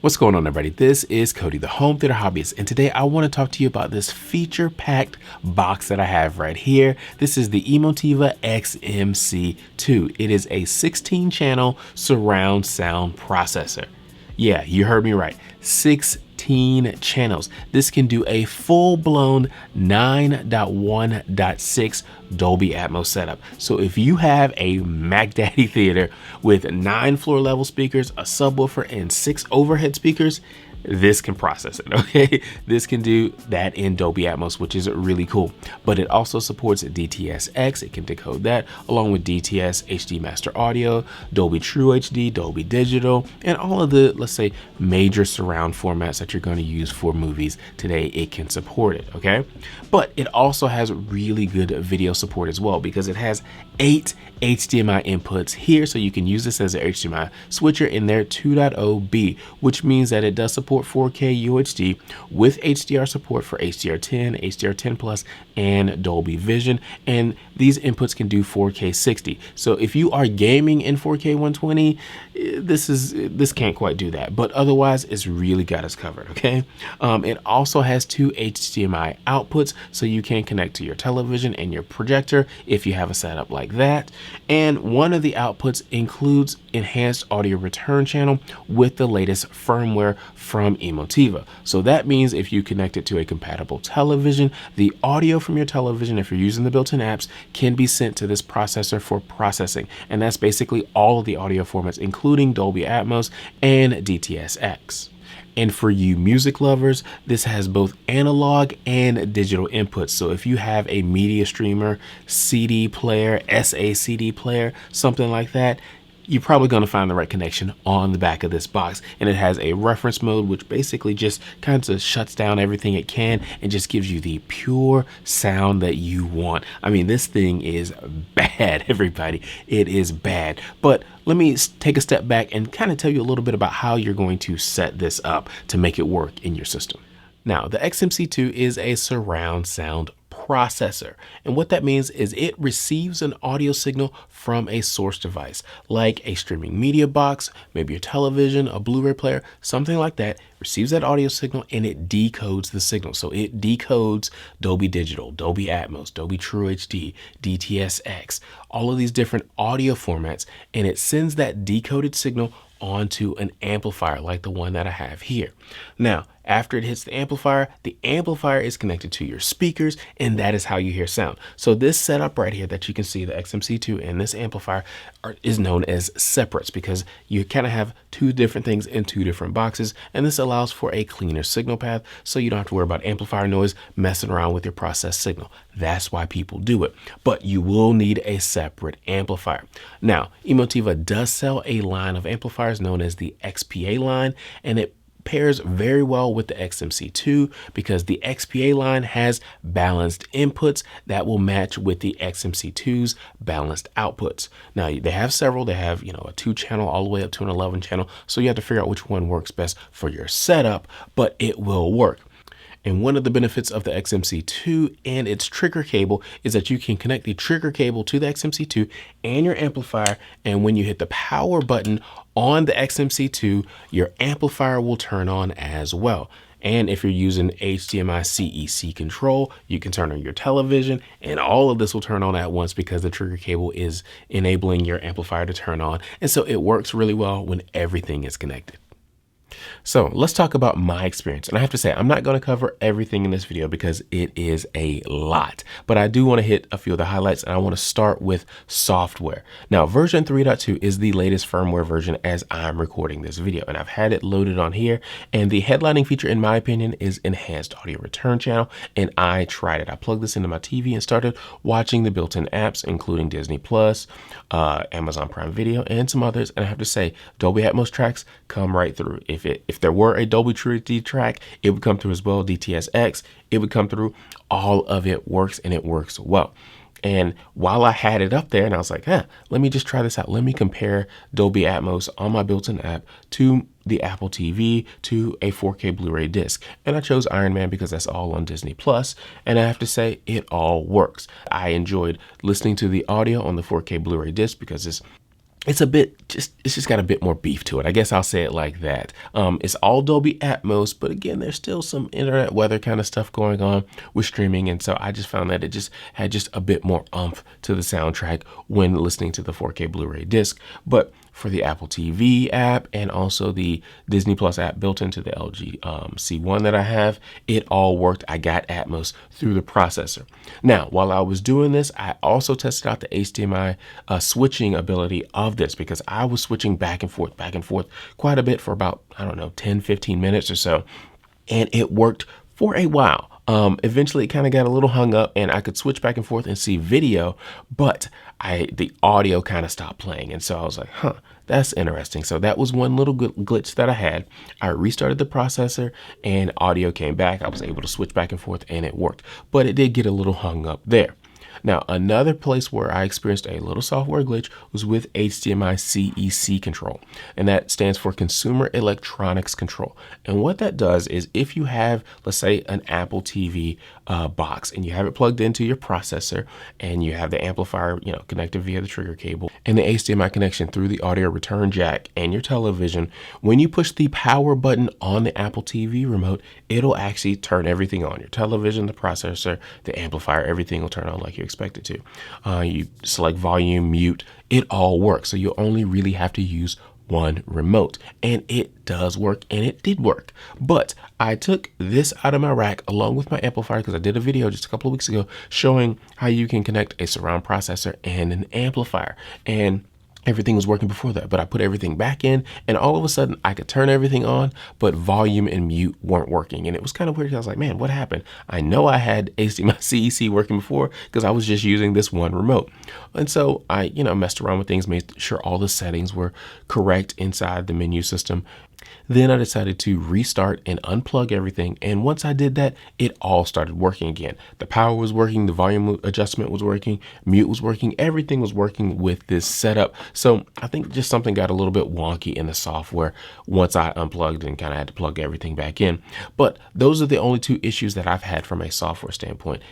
What's going on, everybody? This is Cody, the home theater hobbyist, and today I want to talk to you about this feature-packed box that I have right here. This is the Emotiva XMC-2. It is a 16-channel surround sound processor. Yeah, you heard me right. 16 channels. This can do a full-blown 9.1.6 Dolby Atmos setup. So if you have a Mac Daddy theater with 9 floor level speakers, a subwoofer, and 6 overhead speakers, this can process it, okay? This can do that in Dolby Atmos, which is really cool. But it also supports DTS-X, it can decode that, along with DTS, HD Master Audio, Dolby True HD, Dolby Digital, and all of the, let's say, major surround formats that you're going to use for movies today. It can support it, okay? But it also has really good video support as well, because it has 8 HDMI inputs here, so you can use this as an HDMI switcher in their 2.0B, which means that it does support 4K UHD with HDR support for HDR10, HDR10 Plus, and Dolby Vision, and these inputs can do 4K 60. So if you are gaming in 4K 120, this can't quite do that, but otherwise it's really got us covered, okay? It also has 2 HDMI outputs, so you can connect to your television and your projector if you have a setup like that. And one of the outputs includes enhanced audio return channel with the latest firmware from Emotiva. So that means if you connect it to a compatible television, the audio from your television, if you're using the built-in apps, can be sent to this processor for processing. And that's basically all of the audio formats, including Dolby Atmos and DTS-X. And for you music lovers, this has both analog and digital inputs. So if you have a media streamer, CD player, SACD player, something like that, you're probably going to find the right connection on the back of this box. And it has a reference mode, which basically just kind of shuts down everything it can and just gives you the pure sound that you want. I mean, this thing is bad, everybody. It is bad. But let me take a step back and kind of tell you a little bit about how you're going to set this up to make it work in your system. Now, the XMC-2 is a surround sound processor. And what that means is it receives an audio signal from a source device, like a streaming media box, maybe your television, a Blu-ray player, something like that, receives that audio signal and it decodes the signal. So it decodes Dolby Digital, Dolby Atmos, Dolby True HD, DTS-X, all of these different audio formats, and it sends that decoded signal onto an amplifier like the one that I have here. Now, after it hits the amplifier is connected to your speakers, and that is how you hear sound. So this setup right here that you can see, the XMC-2 and this amplifier, is known as separates, because you kind of have 2 different things in 2 different boxes, and this allows for a cleaner signal path, so you don't have to worry about amplifier noise messing around with your processed signal. That's why people do it. But you will need a separate amplifier. Now, Emotiva does sell a line of amplifiers known as the XPA line, and it pairs very well with the XMC-2 because the XPA line has balanced inputs that will match with the XMC-2's balanced outputs. Now, they have several. They have, a 2-channel all the way up to an 11-channel. So you have to figure out which one works best for your setup, but it will work. And one of the benefits of the XMC-2 and its trigger cable is that you can connect the trigger cable to the XMC-2 and your amplifier. And when you hit the power button on the XMC-2, your amplifier will turn on as well. And if you're using HDMI CEC control, you can turn on your television, and all of this will turn on at once because the trigger cable is enabling your amplifier to turn on. And so it works really well when everything is connected. So let's talk about my experience. And I have to say, I'm not going to cover everything in this video because it is a lot, but I do want to hit a few of the highlights, and I want to start with software. Now, version 3.2 is the latest firmware version as I'm recording this video, and I've had it loaded on here. And the headlining feature, in my opinion, is enhanced audio return channel. And I tried it. I plugged this into my TV and started watching the built-in apps, including Disney Plus, Amazon Prime Video, and some others. And I have to say, Dolby Atmos tracks come right through. If there were a Dolby True HD track, it would come through as well. DTS-X, it would come through. All of it works, and it works well. And while I had it up there and I was like, let me just try this out. Let me compare Dolby Atmos on my built-in app to the Apple TV to a 4K Blu-ray disc. And I chose Iron Man because that's all on Disney Plus. And I have to say, it all works. I enjoyed listening to the audio on the 4K Blu-ray disc because it's it's just got a bit more beef to it. I guess I'll say it like that. It's all Dolby Atmos, but again, there's still some internet weather kind of stuff going on with streaming. And so I just found that it just had just a bit more oomph to the soundtrack when listening to the 4K Blu-ray disc. But for the Apple TV app and also the Disney Plus app built into the LG C1 that I have, it all worked. I got Atmos through the processor. Now, while I was doing this, I also tested out the HDMI switching ability of this, because I was switching back and forth quite a bit for about, I don't know, 10, 15 minutes or so. And it worked for a while. Eventually it kind of got a little hung up and I could switch back and forth and see video, but the audio kind of stopped playing. And so I was like, that's interesting. So that was one little glitch that I had. I restarted the processor and audio came back. I was able to switch back and forth and it worked, but it did get a little hung up there. Now, another place where I experienced a little software glitch was with HDMI CEC control, and that stands for Consumer Electronics Control. And what that does is if you have, let's say, an Apple TV box and you have it plugged into your processor and you have the amplifier, connected via the trigger cable and the HDMI connection through the audio return jack and your television, when you push the power button on the Apple TV remote, it'll actually turn everything on. Your television, the processor, the amplifier, everything will turn on like you expect it to. You select volume, mute, it all works. So you only really have to use one remote, and it does work, and it did work. But I took this out of my rack along with my amplifier, because I did a video just a couple of weeks ago showing how you can connect a surround processor and an amplifier, and everything was working before that, but I put everything back in and all of a sudden I could turn everything on, but volume and mute weren't working. And it was kind of weird. I was like, man, what happened? I know I had HDMI CEC working before because I was just using this one remote. And so I, messed around with things, made sure all the settings were correct inside the menu system. Then I decided to restart and unplug everything. And once I did that, it all started working again. The power was working, the volume adjustment was working, mute was working, everything was working with this setup. So I think just something got a little bit wonky in the software once I unplugged and kind of had to plug everything back in. But those are the only two issues that I've had from a software standpoint.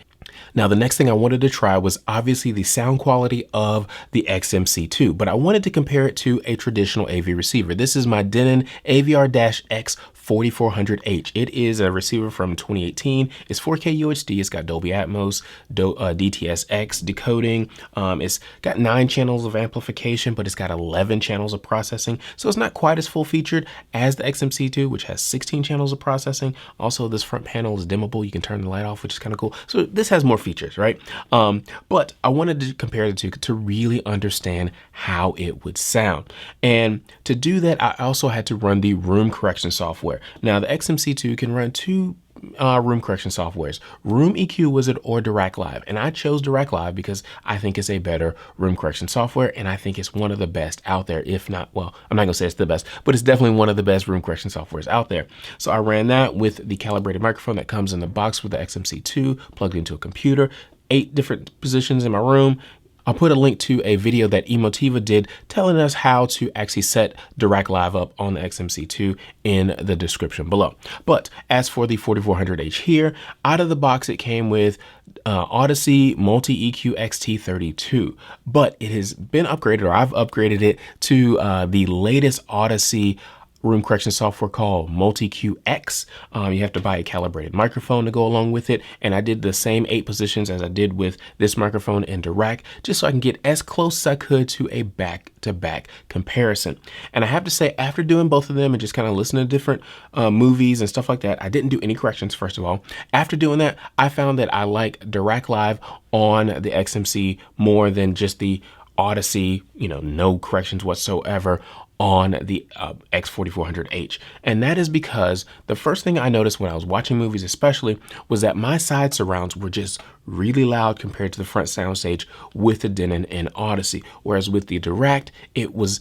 Now, the next thing I wanted to try was obviously the sound quality of the XMC-2, but I wanted to compare it to a traditional AV receiver. This is my Denon AVR-X 4400H. It is a receiver from 2018. It's 4K UHD. It's got Dolby Atmos, DTS:X decoding. It's got 9 channels of amplification, but it's got 11 channels of processing. So it's not quite as full featured as the XMC-2, which has 16 channels of processing. Also, this front panel is dimmable. You can turn the light off, which is kind of cool. So this has more features, right? But I wanted to compare the two to really understand how it would sound. And to do that, I also had to run the room correction software. Now, the XMC-2 can run 2 room correction softwares, Room EQ Wizard or Direct Live. And I chose Direct Live because I think it's a better room correction software, and I think it's one of the best out there, if not, well, I'm not gonna say it's the best, but it's definitely one of the best room correction softwares out there. So I ran that with the calibrated microphone that comes in the box with the XMC-2 plugged into a computer, 8 different positions in my room. I'll put a link to a video that Emotiva did telling us how to actually set Direct Live up on the XMC-2 in the description below. But as for the 4400H here, out of the box it came with Odyssey Multi-EQ XT32, but it has been upgraded, or I've upgraded it to the latest Odyssey room correction software called Multi-QX. You have to buy a calibrated microphone to go along with it. And I did the same 8 positions as I did with this microphone in Direct, just so I can get as close as I could to a back-to-back comparison. And I have to say, after doing both of them and just kind of listening to different movies and stuff like that, I didn't do any corrections, first of all. After doing that, I found that I like Direct Live on the XMC more than just the Odyssey, no corrections whatsoever on the X4400H. And that is because the first thing I noticed when I was watching movies especially was that my side surrounds were just really loud compared to the front soundstage with the Denon and Odyssey. Whereas with the Direct, it was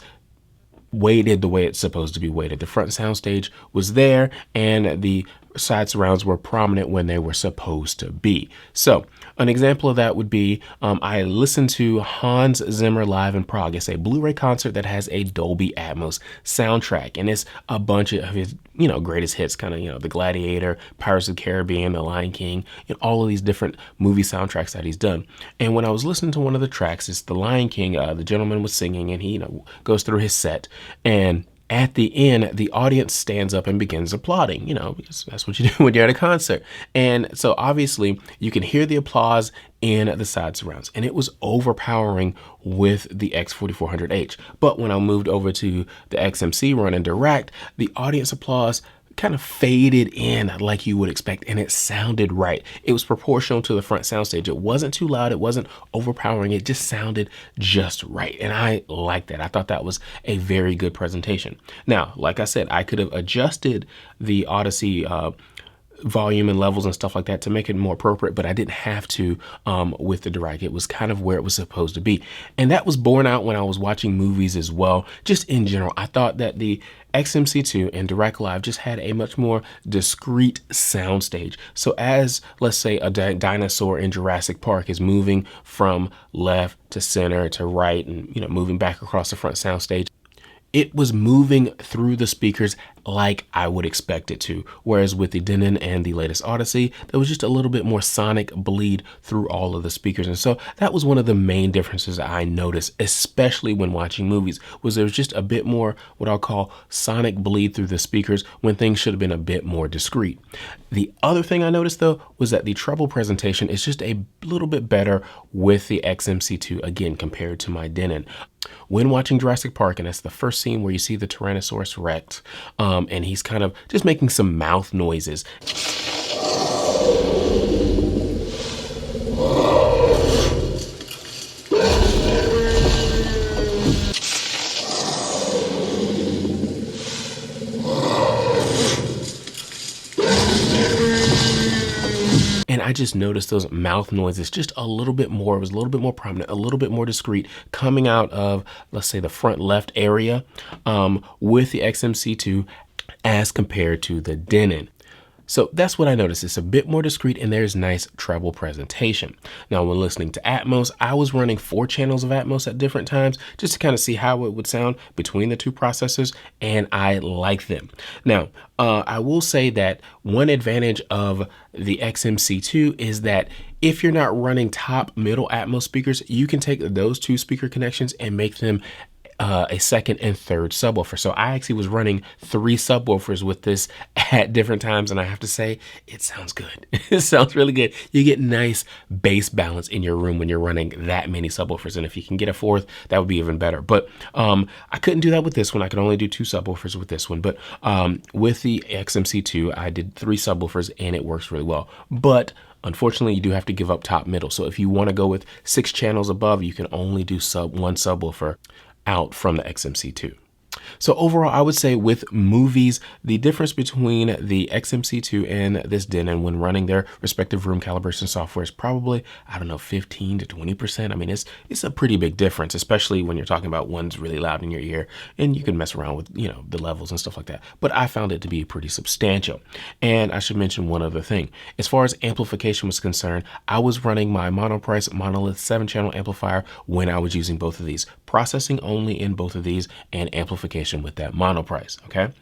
weighted the way it's supposed to be weighted. The front soundstage was there and the side surrounds were prominent when they were supposed to be. So an example of that would be, I listened to Hans Zimmer live in Prague. It's a Blu-ray concert that has a Dolby Atmos soundtrack, and it's a bunch of his, greatest hits, kind of, The Gladiator, Pirates of the Caribbean, The Lion King, and all of these different movie soundtracks that he's done. And when I was listening to one of the tracks, it's The Lion King, the gentleman was singing, and he, goes through his set, and at the end, the audience stands up and begins applauding, because that's what you do when you're at a concert. And so obviously you can hear the applause in the side surrounds, and it was overpowering with the X4400H. But when I moved over to the XMC running direct, the audience applause kind of faded in like you would expect, and it sounded right. It was proportional to the front soundstage. It wasn't too loud. It wasn't overpowering. It just sounded just right. And I liked that. I thought that was a very good presentation. Now, like I said, I could have adjusted the Odyssey volume and levels and stuff like that to make it more appropriate, but I didn't have to with the direct. It was kind of where it was supposed to be. And that was borne out when I was watching movies as well. Just in general, I thought that the XMC-2 and Direct Live just had a much more discrete soundstage. So as, let's say, a dinosaur in Jurassic Park is moving from left to center to right and, moving back across the front soundstage, it was moving through the speakers like I would expect it to. Whereas with the Denon and the latest Odyssey, there was just a little bit more sonic bleed through all of the speakers. And so that was one of the main differences I noticed, especially when watching movies, was there was just a bit more what I'll call sonic bleed through the speakers when things should have been a bit more discreet. The other thing I noticed though was that the treble presentation is just a little bit better with the XMC-2, again, compared to my Denon. When watching Jurassic Park, and that's the first scene where you see the Tyrannosaurus Rex, and he's kind of just making some mouth noises. And I just noticed those mouth noises just a little bit more. It was a little bit more prominent, a little bit more discreet coming out of, let's say, the front left area with the XMC-2 as compared to the Denon. So that's what I noticed. It's a bit more discreet and there's nice treble presentation. Now, when listening to Atmos, I was running 4 channels of Atmos at different times just to kind of see how it would sound between the two processors, and I like them. Now, I will say that one advantage of the XMC-2 is that if you're not running top middle Atmos speakers, you can take those 2 speaker connections and make them a second and third subwoofer. So I actually was running 3 subwoofers with this at different times, and I have to say, it sounds good. It sounds really good. You get nice bass balance in your room when you're running that many subwoofers, and if you can get a 4th, that would be even better. But I couldn't do that with this one. I could only do 2 subwoofers with this one. But with the XMC-2, I did 3 subwoofers, and it works really well. But unfortunately, you do have to give up top middle. So if you want to go with 6 channels above, you can only do one subwoofer out from the XMC-2. So overall, I would say with movies, the difference between the XMC-2 and this Denon when running their respective room calibration software is probably, 15 to 20%. I mean, it's a pretty big difference, especially when you're talking about one's really loud in your ear and you can mess around with, the levels and stuff like that. But I found it to be pretty substantial. And I should mention one other thing. As far as amplification was concerned, I was running my Monoprice Monolith 7-channel amplifier when I was using both of these. Processing only in both of these and amplification with that Monoprice, okay?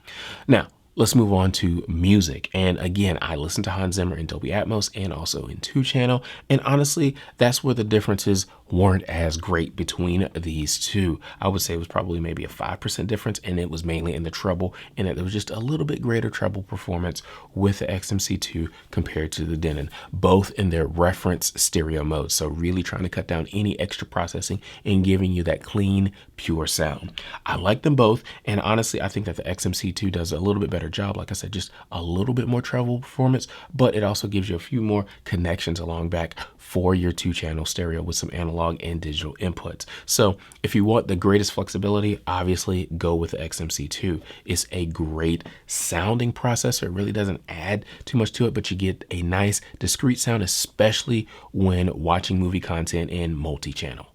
Now, let's move on to music. And again, I listen to Hans Zimmer in Dolby Atmos and also in 2-channel. And honestly, that's where the differences weren't as great between these two. I would say it was probably maybe a 5% difference, and it was mainly in the treble, and that there was just a little bit greater treble performance with the XMC-2 compared to the Denon, both in their reference stereo mode. So really trying to cut down any extra processing and giving you that clean, pure sound. I like them both, and honestly, I think that the XMC-2 does a little bit better job. Like I said, just a little bit more treble performance, but it also gives you a few more connections along back for your 2-channel stereo with some analog and digital inputs. So if you want the greatest flexibility, obviously go with the XMC-2. It's a great sounding processor. It really doesn't add too much to it, but you get a nice discrete sound, especially when watching movie content in multi-channel.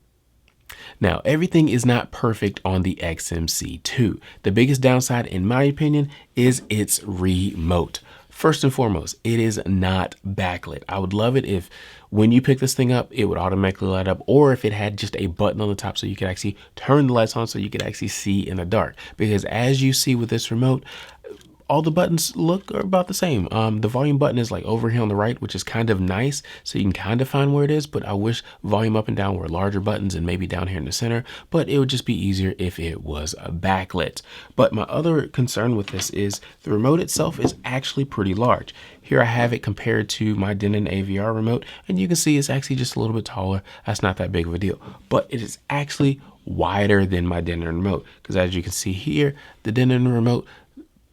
Now, everything is not perfect on the XMC-2. The biggest downside, in my opinion, is its remote. First and foremost, it is not backlit. I would love it if when you pick this thing up, it would automatically light up, or if it had just a button on the top so you could actually turn the lights on so you could actually see in the dark. Because as you see with this remote, all the buttons look about the same. The volume button is like over here on the right, which is kind of nice, so you can kind of find where it is, but I wish volume up and down were larger buttons and maybe down here in the center, but it would just be easier if it was backlit. But my other concern with this is the remote itself is actually pretty large. Here I have it compared to my Denon AVR remote, and you can see it's actually just a little bit taller. That's not that big of a deal, but it is actually wider than my Denon remote, because as you can see here, the Denon remote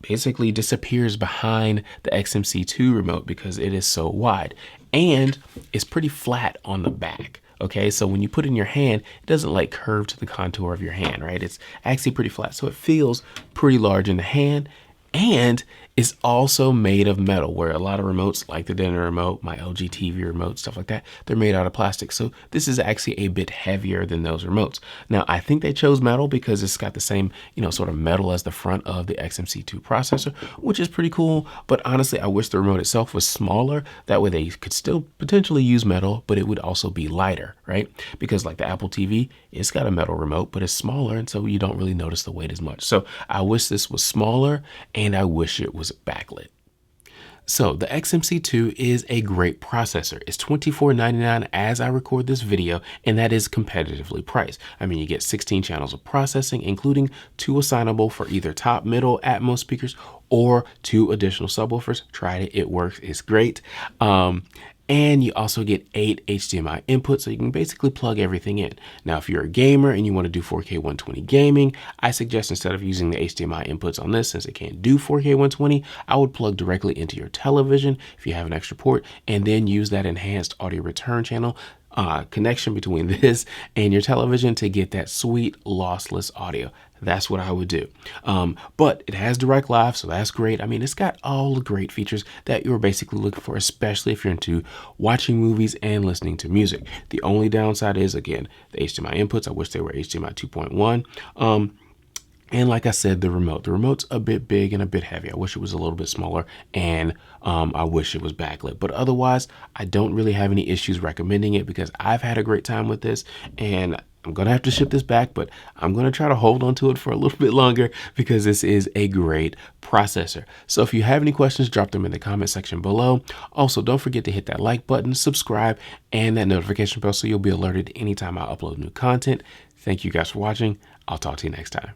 basically disappears behind the XMC-2 remote because it is so wide, and it's pretty flat on the back. Okay, so when you put it in your hand, it doesn't like curve to the contour of your hand, right? It's actually pretty flat, so it feels pretty large in the hand, and it's also made of metal, where a lot of remotes like the Denon remote, my LG TV remote, stuff like that, they're made out of plastic. So this is actually a bit heavier than those remotes. Now, I think they chose metal because it's got the same, sort of metal as the front of the XMC-2 processor, which is pretty cool. But honestly, I wish the remote itself was smaller. That way they could still potentially use metal, but it would also be lighter, right? Because like the Apple TV, it's got a metal remote, but it's smaller, and so you don't really notice the weight as much. So I wish this was smaller, and I wish it was backlit. So the XMC-2 is a great processor. It's $24.99 as I record this video, and that is competitively priced. I mean, you get 16 channels of processing, including 2 assignable for either top, middle, Atmos speakers, or 2 additional subwoofers. Tried it, it works, it's great. And you also get 8 HDMI inputs, so you can basically plug everything in. Now, if you're a gamer and you want to do 4K 120 gaming, I suggest instead of using the HDMI inputs on this, since it can't do 4K 120, I would plug directly into your television if you have an extra port, and then use that enhanced audio return channel connection between this and your television to get that sweet lossless audio. That's what I would do. But it has direct live, so that's great. I mean, it's got all the great features that you're basically looking for, especially if you're into watching movies and listening to music. The only downside is, again, the HDMI inputs. I wish they were HDMI 2.1. And like I said, the remote's a bit big and a bit heavy. I wish it was a little bit smaller, and I wish it was backlit. But otherwise, I don't really have any issues recommending it because I've had a great time with this, and I'm going to have to ship this back, but I'm going to try to hold on to it for a little bit longer because this is a great processor. So if you have any questions, drop them in the comment section below. Also, don't forget to hit that like button, subscribe, and that notification bell so you'll be alerted anytime I upload new content. Thank you guys for watching. I'll talk to you next time.